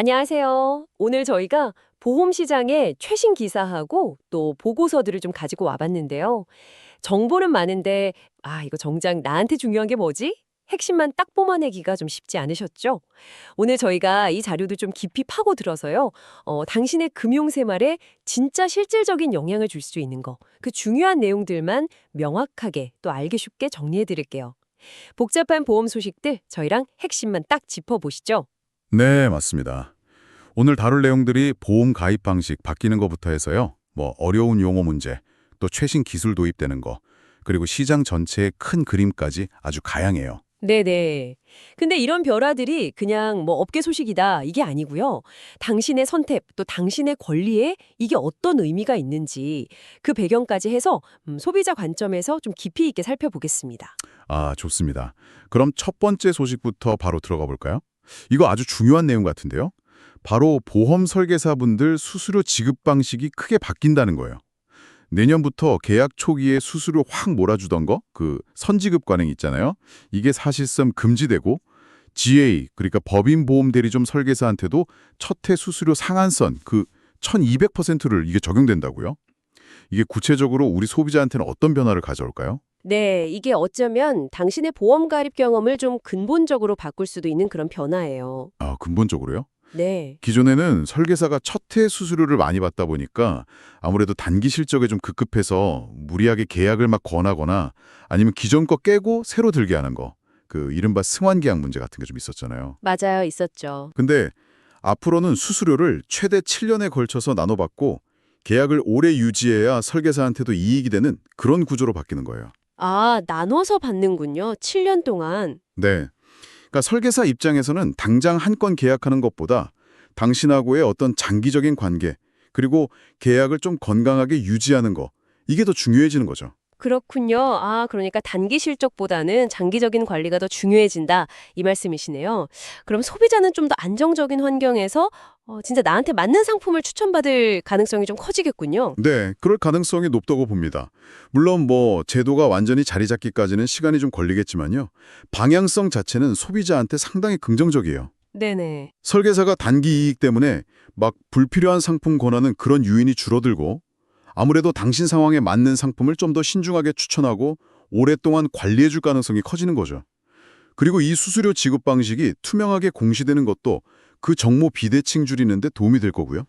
안녕하세요. 오늘 저희가 보험 시장의 최신 기사하고 또 보고서들을 좀 가지고 와봤는데요. 정보는 많은데, 이거 정작 나한테 중요한 게 뭐지? 핵심만 딱 뽑아내기가 좀 쉽지 않으셨죠? 오늘 저희가 이 자료도 좀 깊이 파고들어서요. 당신의 금융생활에 진짜 실질적인 영향을 줄 수 있는 거, 그 중요한 내용들만 명확하게 또 알기 쉽게 정리해드릴게요. 복잡한 보험 소식들 저희랑 핵심만 딱 짚어보시죠. 네, 맞습니다. 오늘 다룰 내용들이 보험 가입 방식 바뀌는 것부터 해서요. 어려운 용어 문제, 또 최신 기술 도입되는 거, 그리고 시장 전체의 큰 그림까지 아주 다양해요. 네네. 근데 이런 변화들이 그냥 업계 소식이다 이게 아니고요. 당신의 선택 또 당신의 권리에 이게 어떤 의미가 있는지 그 배경까지 해서 소비자 관점에서 좀 깊이 있게 살펴보겠습니다. 아, 좋습니다. 그럼 첫 번째 소식부터 바로 들어가 볼까요? 이거 아주 중요한 내용 같은데요. 바로 보험 설계사분들 수수료 지급 방식이 크게 바뀐다는 거예요. 내년부터 계약 초기에 수수료 확 몰아주던 거, 그 선지급 관행 있잖아요. 이게 사실상 금지되고 GA, 그러니까 법인 보험 대리점 설계사한테도 첫해 수수료 상한선, 그 1200%를 이게 적용된다고요. 이게 구체적으로 우리 소비자한테는 어떤 변화를 가져올까요? 네, 이게 어쩌면 당신의 보험 가입 경험을 좀 근본적으로 바꿀 수도 있는 그런 변화예요. 아, 근본적으로요? 네. 기존에는 설계사가 첫해 수수료를 많이 받다 보니까 아무래도 단기 실적에 좀 급급해서 무리하게 계약을 막 권하거나 아니면 기존 거 깨고 새로 들게 하는 거, 그 이른바 승환계약 문제 같은 게 좀 있었잖아요. 맞아요. 있었죠. 근데 앞으로는 수수료를 최대 7년에 걸쳐서 나눠받고 계약을 오래 유지해야 설계사한테도 이익이 되는 그런 구조로 바뀌는 거예요. 나눠서 받는군요. 7년 동안. 네. 그러니까 설계사 입장에서는 당장 한 건 계약하는 것보다 당신하고의 어떤 장기적인 관계, 그리고 계약을 좀 건강하게 유지하는 거, 이게 더 중요해지는 거죠. 그렇군요. 그러니까 단기 실적보다는 장기적인 관리가 더 중요해진다. 이 말씀이시네요. 그럼 소비자는 좀 더 안정적인 환경에서 진짜 나한테 맞는 상품을 추천받을 가능성이 좀 커지겠군요. 네, 그럴 가능성이 높다고 봅니다. 물론 제도가 완전히 자리 잡기까지는 시간이 좀 걸리겠지만요. 방향성 자체는 소비자한테 상당히 긍정적이에요. 네네. 설계사가 단기 이익 때문에 막 불필요한 상품 권하는 그런 유인이 줄어들고 아무래도 당신 상황에 맞는 상품을 좀 더 신중하게 추천하고 오랫동안 관리해 줄 가능성이 커지는 거죠. 그리고 이 수수료 지급 방식이 투명하게 공시되는 것도 그 정모 비대칭 줄이는 데 도움이 될 거고요.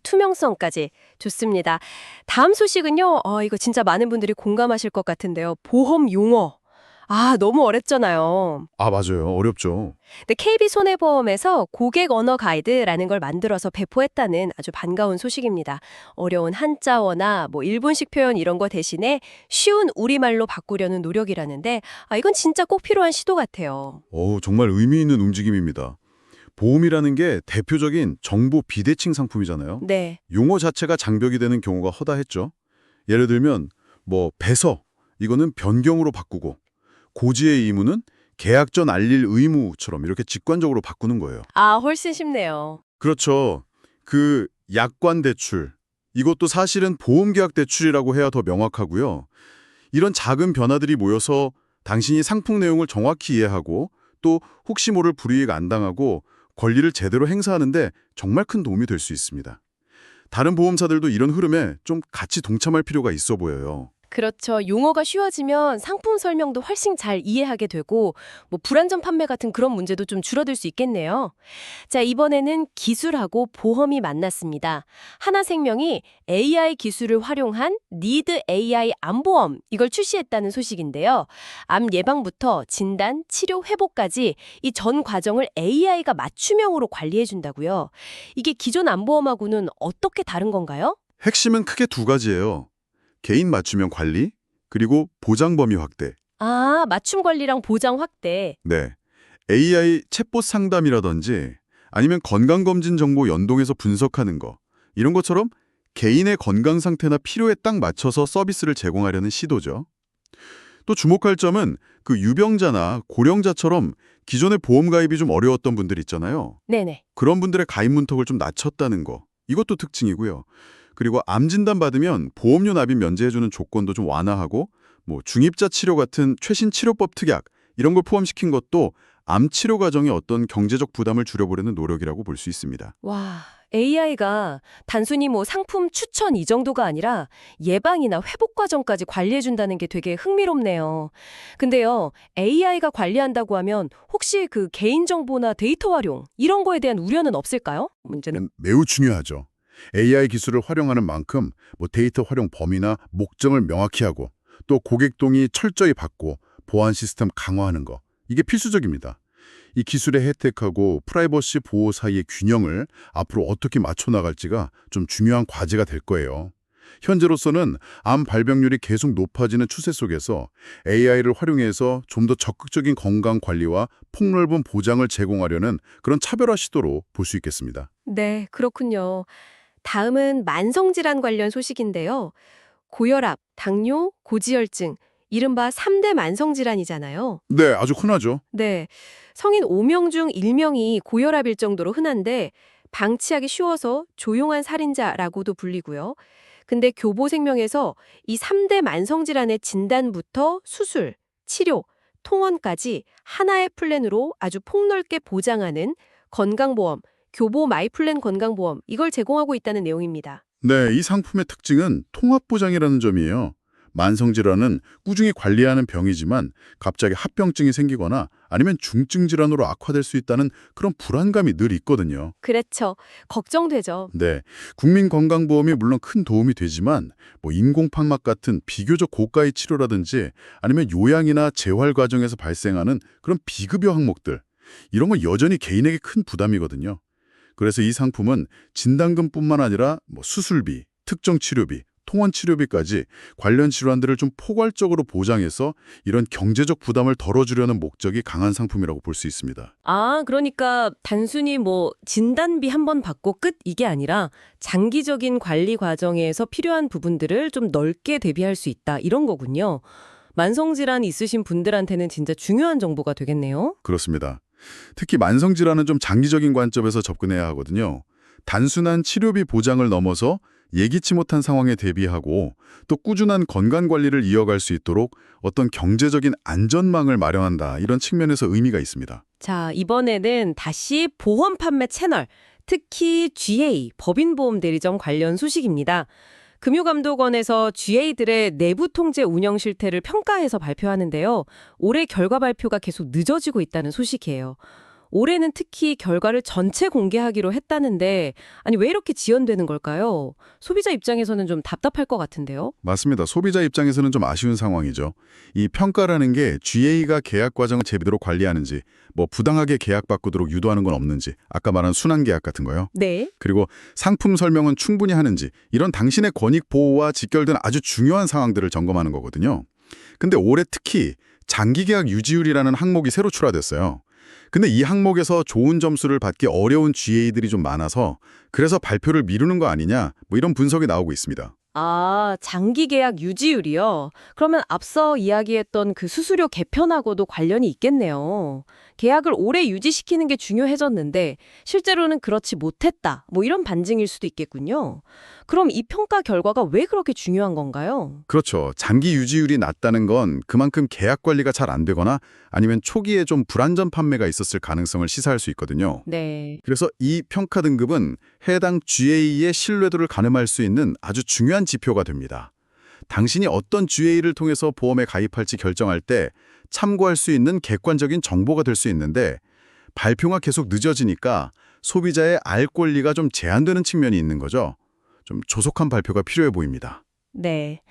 투명성까지. 좋습니다. 다음 소식은요. 이거 진짜 많은 분들이 공감하실 것 같은데요. 보험 용어. 너무 어렵잖아요. 아, 맞아요. 어렵죠. 근데 KB손해보험에서 고객 언어 가이드라는 걸 만들어서 배포했다는 아주 반가운 소식입니다. 어려운 한자어나 일본식 표현 이런 거 대신에 쉬운 우리말로 바꾸려는 노력이라는데 이건 진짜 꼭 필요한 시도 같아요. 정말 의미 있는 움직임입니다. 보험이라는 게 대표적인 정보 비대칭 상품이잖아요. 네. 용어 자체가 장벽이 되는 경우가 허다했죠. 예를 들면 배서, 이거는 변경으로 바꾸고 고지의 의무는 계약 전 알릴 의무처럼 이렇게 직관적으로 바꾸는 거예요. 훨씬 쉽네요. 그렇죠. 그 약관 대출, 이것도 사실은 보험계약 대출이라고 해야 더 명확하고요. 이런 작은 변화들이 모여서 당신이 상품 내용을 정확히 이해하고 또 혹시 모를 불이익 안 당하고 권리를 제대로 행사하는데 정말 큰 도움이 될 수 있습니다. 다른 보험사들도 이런 흐름에 좀 같이 동참할 필요가 있어 보여요. 그렇죠. 용어가 쉬워지면 상품 설명도 훨씬 잘 이해하게 되고 불안전 판매 같은 그런 문제도 좀 줄어들 수 있겠네요. 자, 이번에는 기술하고 보험이 만났습니다. 하나생명이 AI 기술을 활용한 니드 AI 암보험 이걸 출시했다는 소식인데요. 암 예방부터 진단, 치료, 회복까지 이 전 과정을 AI가 맞춤형으로 관리해 준다고요. 이게 기존 암보험하고는 어떻게 다른 건가요? 핵심은 크게 두 가지예요. 개인 맞춤형 관리, 그리고 보장 범위 확대. 맞춤 관리랑 보장 확대. 네. AI 챗봇 상담이라든지 아니면 건강검진 정보 연동해서 분석하는 거. 이런 것처럼 개인의 건강 상태나 필요에 딱 맞춰서 서비스를 제공하려는 시도죠. 또 주목할 점은 그 유병자나 고령자처럼 기존의 보험 가입이 좀 어려웠던 분들 있잖아요. 네네. 그런 분들의 가입 문턱을 좀 낮췄다는 거. 이것도 특징이고요. 그리고 암 진단 받으면 보험료 납입 면제해주는 조건도 좀 완화하고 중입자 치료 같은 최신 치료법 특약 이런 걸 포함시킨 것도 암 치료 과정에 어떤 경제적 부담을 줄여보려는 노력이라고 볼 수 있습니다. 와, AI가 단순히 뭐 상품 추천 이 정도가 아니라 예방이나 회복 과정까지 관리해준다는 게 되게 흥미롭네요. 근데요, AI가 관리한다고 하면 혹시 그 개인정보나 데이터 활용 이런 거에 대한 우려는 없을까요? 문제는. 매우 중요하죠. AI 기술을 활용하는 만큼 데이터 활용 범위나 목적을 명확히 하고 또 고객 동의 철저히 받고 보안 시스템 강화하는 거. 이게 필수적입니다. 이 기술의 혜택하고 프라이버시 보호 사이의 균형을 앞으로 어떻게 맞춰 나갈지가 좀 중요한 과제가 될 거예요. 현재로서는 암 발병률이 계속 높아지는 추세 속에서 AI를 활용해서 좀 더 적극적인 건강 관리와 폭넓은 보장을 제공하려는 그런 차별화 시도로 볼 수 있겠습니다. 네, 그렇군요. 다음은 만성질환 관련 소식인데요. 고혈압, 당뇨, 고지혈증, 이른바 3대 만성질환이잖아요. 네, 아주 흔하죠. 네, 성인 5명 중 1명이 고혈압일 정도로 흔한데 방치하기 쉬워서 조용한 살인자라고도 불리고요. 근데 교보생명에서 이 3대 만성질환의 진단부터 수술, 치료, 통원까지 하나의 플랜으로 아주 폭넓게 보장하는 건강보험, 교보 마이플랜 건강보험 이걸 제공하고 있다는 내용입니다. 네, 이 상품의 특징은 통합보장이라는 점이에요. 만성질환은 꾸준히 관리하는 병이지만 갑자기 합병증이 생기거나 아니면 중증 질환으로 악화될 수 있다는 그런 불안감이 늘 있거든요. 그렇죠. 걱정되죠. 네, 국민건강보험이 물론 큰 도움이 되지만 인공판막 같은 비교적 고가의 치료라든지 아니면 요양이나 재활 과정에서 발생하는 그런 비급여 항목들, 이런 건 여전히 개인에게 큰 부담이거든요. 그래서 이 상품은 진단금뿐만 아니라 수술비, 특정 치료비, 통원 치료비까지 관련 질환들을 좀 포괄적으로 보장해서 이런 경제적 부담을 덜어주려는 목적이 강한 상품이라고 볼 수 있습니다. 아, 그러니까 단순히 뭐 진단비 한 번 받고 끝 이게 아니라 장기적인 관리 과정에서 필요한 부분들을 좀 넓게 대비할 수 있다 이런 거군요. 만성질환 있으신 분들한테는 진짜 중요한 정보가 되겠네요. 그렇습니다. 특히 만성질환은 좀 장기적인 관점에서 접근해야 하거든요. 단순한 치료비 보장을 넘어서 예기치 못한 상황에 대비하고 또 꾸준한 건강관리를 이어갈 수 있도록 어떤 경제적인 안전망을 마련한다, 이런 측면에서 의미가 있습니다. 자, 이번에는 다시 보험 판매 채널, 특히 GA, 법인보험대리점 관련 소식입니다. 금융감독원에서 GA들의 내부 통제 운영 실태를 평가해서 발표하는데요. 올해 결과 발표가 계속 늦어지고 있다는 소식이에요. 올해는 특히 결과를 전체 공개하기로 했다는데 아니 왜 이렇게 지연되는 걸까요? 소비자 입장에서는 좀 답답할 것 같은데요. 맞습니다. 소비자 입장에서는 좀 아쉬운 상황이죠. 이 평가라는 게 GA가 계약 과정을 제대로 관리하는지, 부당하게 계약 바꾸도록 유도하는 건 없는지, 아까 말한 순환 계약 같은 거요. 네. 그리고 상품 설명은 충분히 하는지, 이런 당신의 권익 보호와 직결된 아주 중요한 상황들을 점검하는 거거든요. 근데 올해 특히 장기 계약 유지율이라는 항목이 새로 추가됐어요. 근데 이 항목에서 좋은 점수를 받기 어려운 GA들이 좀 많아서 그래서 발표를 미루는 거 아니냐, 이런 분석이 나오고 있습니다. 아, 장기 계약 유지율이요? 그러면 앞서 이야기했던 그 수수료 개편하고도 관련이 있겠네요. 계약을 오래 유지시키는 게 중요해졌는데 실제로는 그렇지 못했다. 이런 반증일 수도 있겠군요. 그럼 이 평가 결과가 왜 그렇게 중요한 건가요? 그렇죠. 장기 유지율이 낮다는 건 그만큼 계약 관리가 잘 안 되거나 아니면 초기에 좀 불안전 판매가 있었을 가능성을 시사할 수 있거든요. 네. 그래서 이 평가 등급은 해당 GA의 신뢰도를 가늠할 수 있는 아주 중요한 지표가 됩니다. 당신이 어떤 GA를 통해서 보험에 가입할지 결정할 때 참고할 수 있는 객관적인 정보가 될 수 있는데 발표가 계속 늦어지니까 소비자의 알 권리가 좀 제한되는 측면이 있는 거죠. 좀 조속한 발표가 필요해 보입니다. 네.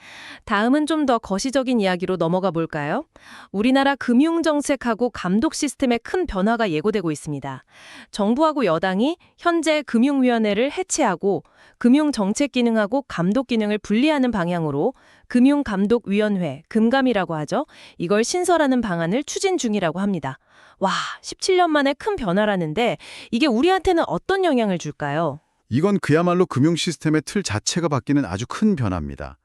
다음은 좀 더 거시적인 이야기로 넘어가 볼까요? 우리나라 금융정책하고 감독 시스템에 큰 변화가 예고되고 있습니다. 정부하고 여당이 현재 금융위원회를 해체하고 금융정책기능하고 감독기능을 분리하는 방향으로 금융감독위원회, 금감이라고 하죠. 이걸 신설하는 방안을 추진 중이라고 합니다. 와, 17년 만에 큰 변화라는데 이게 우리한테는 어떤 영향을 줄까요? 이건 그야말로 금융 시스템의 틀 자체가 바뀌는 아주 큰 변화입니다.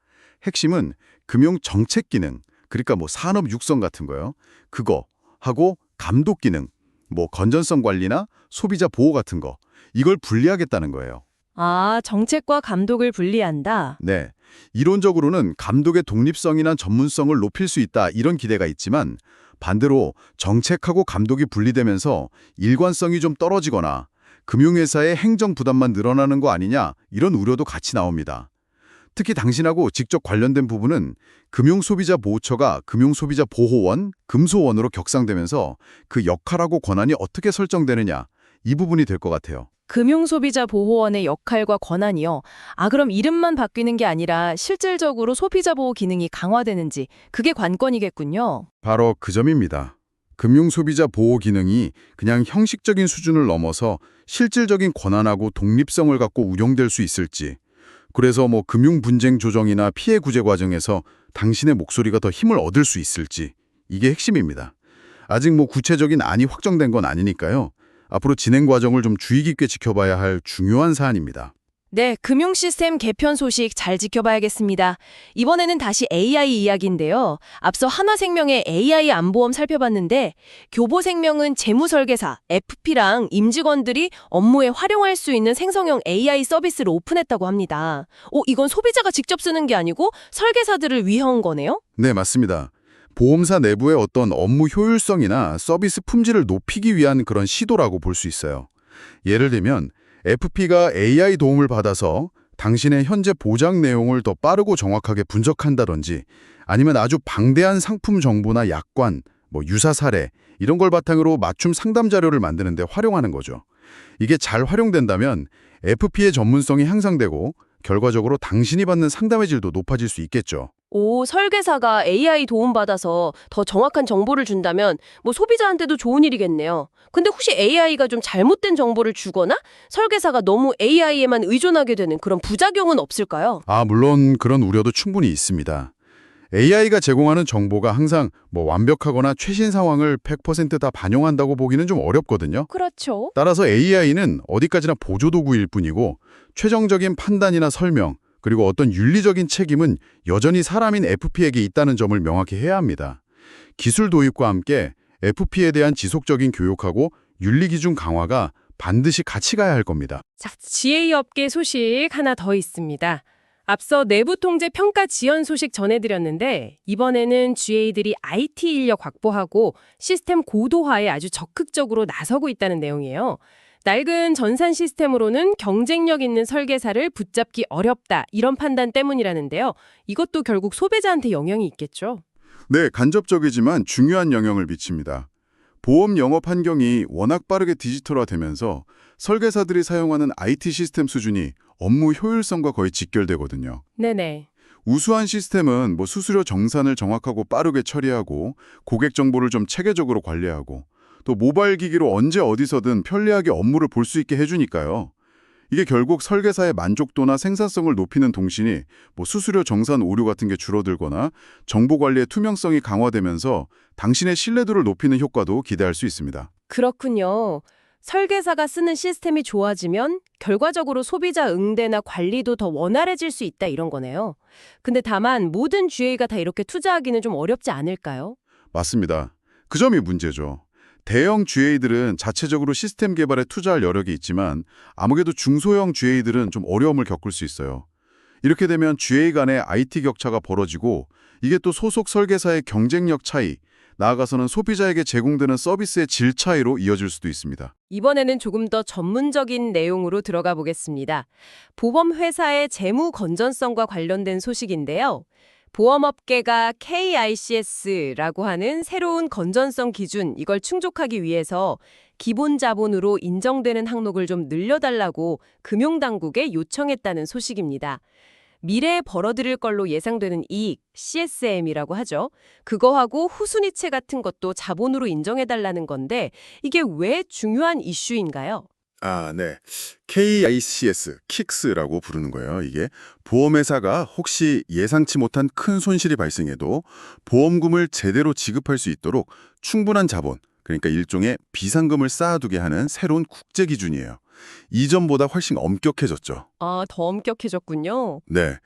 핵심은 금융 정책 기능, 그러니까 산업 육성 같은 거요. 그거 하고 감독 기능, 건전성 관리나 소비자 보호 같은 거, 이걸 분리하겠다는 거예요. 아, 정책과 감독을 분리한다. 네. 이론적으로는 감독의 독립성이나 전문성을 높일 수 있다, 이런 기대가 있지만 반대로 정책하고 감독이 분리되면서 일관성이 좀 떨어지거나 금융회사의 행정 부담만 늘어나는 거 아니냐 이런 우려도 같이 나옵니다. 특히 당신하고 직접 관련된 부분은 금융소비자보호처가 금융소비자보호원, 금소원으로 격상되면서 그 역할하고 권한이 어떻게 설정되느냐 이 부분이 될 것 같아요. 금융소비자보호원의 역할과 권한이요. 그럼 이름만 바뀌는 게 아니라 실질적으로 소비자보호 기능이 강화되는지 그게 관건이겠군요. 바로 그 점입니다. 금융소비자보호 기능이 그냥 형식적인 수준을 넘어서 실질적인 권한하고 독립성을 갖고 운영될 수 있을지, 그래서 금융분쟁 조정이나 피해 구제 과정에서 당신의 목소리가 더 힘을 얻을 수 있을지, 이게 핵심입니다. 아직 구체적인 안이 확정된 건 아니니까요. 앞으로 진행 과정을 좀 주의 깊게 지켜봐야 할 중요한 사안입니다. 네, 금융시스템 개편 소식 잘 지켜봐야겠습니다. 이번에는 다시 AI 이야기인데요. 앞서 한화생명의 AI 안보험 살펴봤는데 교보생명은 재무설계사, FP랑 임직원들이 업무에 활용할 수 있는 생성형 AI 서비스를 오픈했다고 합니다. 이건 소비자가 직접 쓰는 게 아니고 설계사들을 위한 거네요? 네, 맞습니다. 보험사 내부의 어떤 업무 효율성이나 서비스 품질을 높이기 위한 그런 시도라고 볼 수 있어요. 예를 들면 FP가 AI 도움을 받아서 당신의 현재 보장 내용을 더 빠르고 정확하게 분석한다든지, 아니면 아주 방대한 상품 정보나 약관, 유사 사례 이런 걸 바탕으로 맞춤 상담 자료를 만드는 데 활용하는 거죠. 이게 잘 활용된다면 FP의 전문성이 향상되고 결과적으로 당신이 받는 상담의 질도 높아질 수 있겠죠. 설계사가 AI 도움받아서 더 정확한 정보를 준다면 소비자한테도 좋은 일이겠네요. 근데 혹시 AI가 좀 잘못된 정보를 주거나 설계사가 너무 AI에만 의존하게 되는 그런 부작용은 없을까요? 물론 그런 우려도 충분히 있습니다. AI가 제공하는 정보가 항상 완벽하거나 최신 상황을 100%다 반영한다고 보기는 좀 어렵거든요. 그렇죠. 따라서 AI는 어디까지나 보조도구일 뿐이고 최종적인 판단이나 설명, 그리고 어떤 윤리적인 책임은 여전히 사람인 FP에게 있다는 점을 명확히 해야 합니다. 기술 도입과 함께 FP에 대한 지속적인 교육하고 윤리기준 강화가 반드시 같이 가야 할 겁니다. 자, GA 업계 소식 하나 더 있습니다. 앞서 내부 통제 평가 지연 소식 전해드렸는데 이번에는 GA들이 IT 인력 확보하고 시스템 고도화에 아주 적극적으로 나서고 있다는 내용이에요. 낡은 전산 시스템으로는 경쟁력 있는 설계사를 붙잡기 어렵다 이런 판단 때문이라는데요. 이것도 결국 소비자한테 영향이 있겠죠. 네, 간접적이지만 중요한 영향을 미칩니다. 보험 영업 환경이 워낙 빠르게 디지털화되면서 설계사들이 사용하는 IT 시스템 수준이 업무 효율성과 거의 직결되거든요. 네네. 우수한 시스템은 수수료 정산을 정확하고 빠르게 처리하고 고객 정보를 좀 체계적으로 관리하고 또 모바일 기기로 언제 어디서든 편리하게 업무를 볼 수 있게 해주니까요. 이게 결국 설계사의 만족도나 생산성을 높이는 동시에 수수료 정산 오류 같은 게 줄어들거나 정보 관리의 투명성이 강화되면서 당신의 신뢰도를 높이는 효과도 기대할 수 있습니다. 그렇군요. 설계사가 쓰는 시스템이 좋아지면 결과적으로 소비자 응대나 관리도 더 원활해질 수 있다 이런 거네요. 근데 다만 모든 GA가 다 이렇게 투자하기는 좀 어렵지 않을까요? 맞습니다. 그 점이 문제죠. 대형 GA들은 자체적으로 시스템 개발에 투자할 여력이 있지만 아무래도 중소형 GA들은 좀 어려움을 겪을 수 있어요. 이렇게 되면 GA 간의 IT 격차가 벌어지고 이게 또 소속 설계사의 경쟁력 차이, 나아가서는 소비자에게 제공되는 서비스의 질 차이로 이어질 수도 있습니다. 이번에는 조금 더 전문적인 내용으로 들어가 보겠습니다. 보험회사의 재무 건전성과 관련된 소식인데요. 보험업계가 KICS라고 하는 새로운 건전성 기준, 이걸 충족하기 위해서 기본 자본으로 인정되는 항목을 좀 늘려달라고 금융당국에 요청했다는 소식입니다. 미래에 벌어들일 걸로 예상되는 이익, CSM이라고 하죠. 그거하고 후순위채 같은 것도 자본으로 인정해달라는 건데 이게 왜 중요한 이슈인가요? 네. KICS, 킥스라고 부르는 거예요. 이게 보험회사가 혹시 예상치 못한 큰 손실이 발생해도 보험금을 제대로 지급할 수 있도록 충분한 자본, 그러니까 일종의 비상금을 쌓아두게 하는 새로운 국제 기준이에요. 이전보다 훨씬 엄격해졌죠. 더 엄격해졌군요. 네.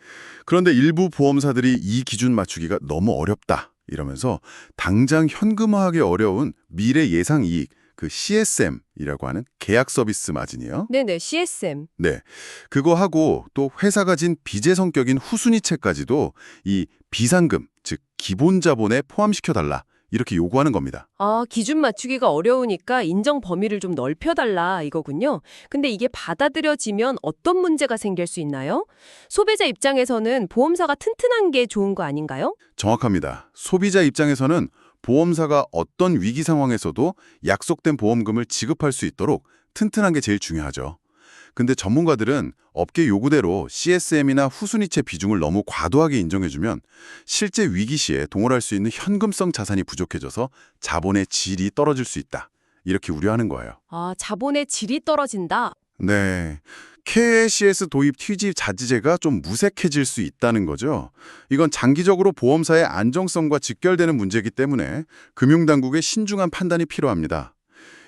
그런데 일부 보험사들이 이 기준 맞추기가 너무 어렵다 이러면서 당장 현금화하기 어려운 미래 예상 이익, 그 CSM이라고 하는 계약 서비스 마진이요. 네네, CSM. 네. 그거 하고 또 회사가 진 비제 성격인 후순위채까지도 이 비상금, 즉 기본 자본에 포함시켜달라. 이렇게 요구하는 겁니다. 아, 기준 맞추기가 어려우니까 인정 범위를 좀 넓혀달라 이거군요. 근데 이게 받아들여지면 어떤 문제가 생길 수 있나요? 소비자 입장에서는 보험사가 튼튼한 게 좋은 거 아닌가요? 정확합니다. 소비자 입장에서는 보험사가 어떤 위기 상황에서도 약속된 보험금을 지급할 수 있도록 튼튼한 게 제일 중요하죠. 근데 전문가들은 업계 요구대로 CSM이나 후순위채 비중을 너무 과도하게 인정해주면 실제 위기 시에 동원할 수 있는 현금성 자산이 부족해져서 자본의 질이 떨어질 수 있다. 이렇게 우려하는 거예요. 아, 자본의 질이 떨어진다. 네. KACS 도입 TG 자지제가 좀 무색해질 수 있다는 거죠. 이건 장기적으로 보험사의 안정성과 직결되는 문제이기 때문에 금융당국의 신중한 판단이 필요합니다.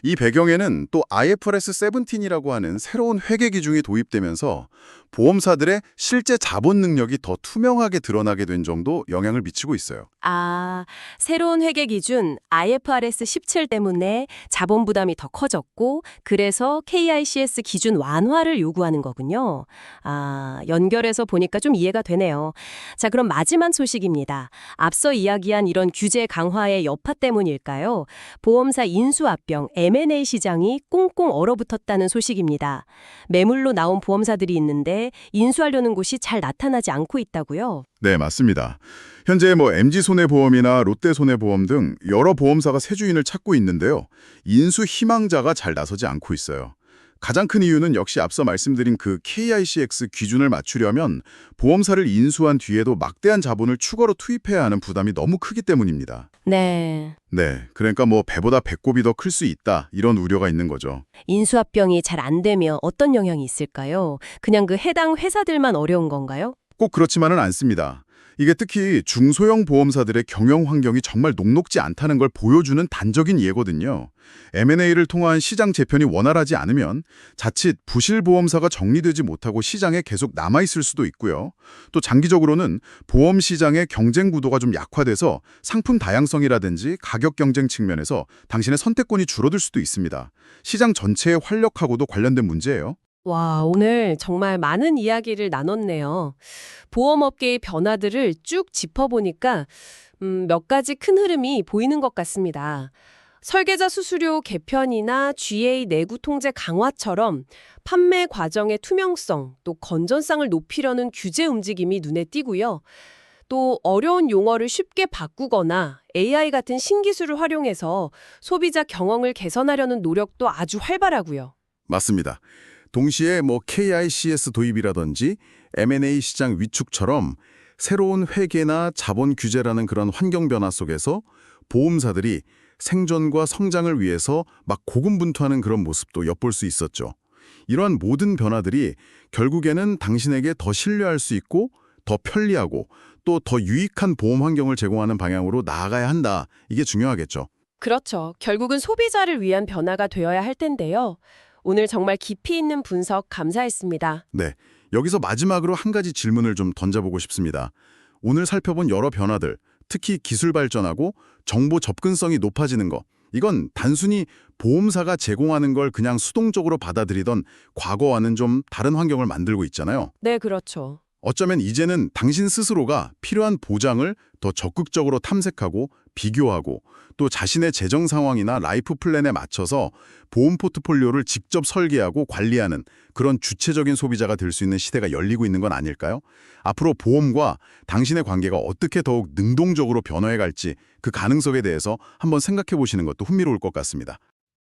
이 배경에는 또 IFRS 17이라고 하는 새로운 회계 기준이 도입되면서 보험사들의 실제 자본 능력이 더 투명하게 드러나게 된 점도 영향을 미치고 있어요. 아, 새로운 회계 기준 IFRS 17 때문에 자본 부담이 더 커졌고 그래서 KICS 기준 완화를 요구하는 거군요. 아, 연결해서 보니까 좀 이해가 되네요. 자, 그럼 마지막 소식입니다. 앞서 이야기한 이런 규제 강화의 여파 때문일까요? 보험사 인수합병 M&A 시장이 꽁꽁 얼어붙었다는 소식입니다. 매물로 나온 보험사들이 있는데 인수하려는 곳이 잘 나타나지 않고 있다고요? 네, 맞습니다. 현재 MG손해보험이나 롯데손해보험 등 여러 보험사가 새 주인을 찾고 있는데요. 인수 희망자가 잘 나서지 않고 있어요. 가장 큰 이유는 역시 앞서 말씀드린 그 KICX 기준을 맞추려면 보험사를 인수한 뒤에도 막대한 자본을 추가로 투입해야 하는 부담이 너무 크기 때문입니다. 네. 네, 그러니까 배보다 배꼽이 더 클 수 있다 이런 우려가 있는 거죠. 인수합병이 잘 안 되면 어떤 영향이 있을까요? 그냥 그 해당 회사들만 어려운 건가요? 꼭 그렇지만은 않습니다. 이게 특히 중소형 보험사들의 경영 환경이 정말 녹록지 않다는 걸 보여주는 단적인 예거든요. M&A를 통한 시장 재편이 원활하지 않으면 자칫 부실 보험사가 정리되지 못하고 시장에 계속 남아있을 수도 있고요. 또 장기적으로는 보험 시장의 경쟁 구도가 좀 약화돼서 상품 다양성이라든지 가격 경쟁 측면에서 당신의 선택권이 줄어들 수도 있습니다. 시장 전체의 활력하고도 관련된 문제예요. 와, 오늘 정말 많은 이야기를 나눴네요. 보험업계의 변화들을 쭉 짚어보니까 몇 가지 큰 흐름이 보이는 것 같습니다. 설계자 수수료 개편이나 GA 내구 통제 강화처럼 판매 과정의 투명성, 또 건전성을 높이려는 규제 움직임이 눈에 띄고요. 또 어려운 용어를 쉽게 바꾸거나 AI 같은 신기술을 활용해서 소비자 경험을 개선하려는 노력도 아주 활발하고요. 맞습니다. 동시에 KICS 도입이라든지 M&A 시장 위축처럼 새로운 회계나 자본 규제라는 그런 환경 변화 속에서 보험사들이 생존과 성장을 위해서 막 고군분투하는 그런 모습도 엿볼 수 있었죠. 이러한 모든 변화들이 결국에는 당신에게 더 신뢰할 수 있고 더 편리하고 또 더 유익한 보험 환경을 제공하는 방향으로 나아가야 한다. 이게 중요하겠죠. 그렇죠. 결국은 소비자를 위한 변화가 되어야 할 텐데요. 오늘 정말 깊이 있는 분석 감사했습니다. 네, 여기서 마지막으로 한 가지 질문을 좀 던져보고 싶습니다. 오늘 살펴본 여러 변화들, 특히 기술 발전하고 정보 접근성이 높아지는 거, 이건 단순히 보험사가 제공하는 걸 그냥 수동적으로 받아들이던 과거와는 좀 다른 환경을 만들고 있잖아요. 네, 그렇죠. 어쩌면 이제는 당신 스스로가 필요한 보장을 더 적극적으로 탐색하고 비교하고 또 자신의 재정 상황이나 라이프 플랜에 맞춰서 보험 포트폴리오를 직접 설계하고 관리하는 그런 주체적인 소비자가 될 수 있는 시대가 열리고 있는 건 아닐까요? 앞으로 보험과 당신의 관계가 어떻게 더욱 능동적으로 변화해 갈지 그 가능성에 대해서 한번 생각해 보시는 것도 흥미로울 것 같습니다.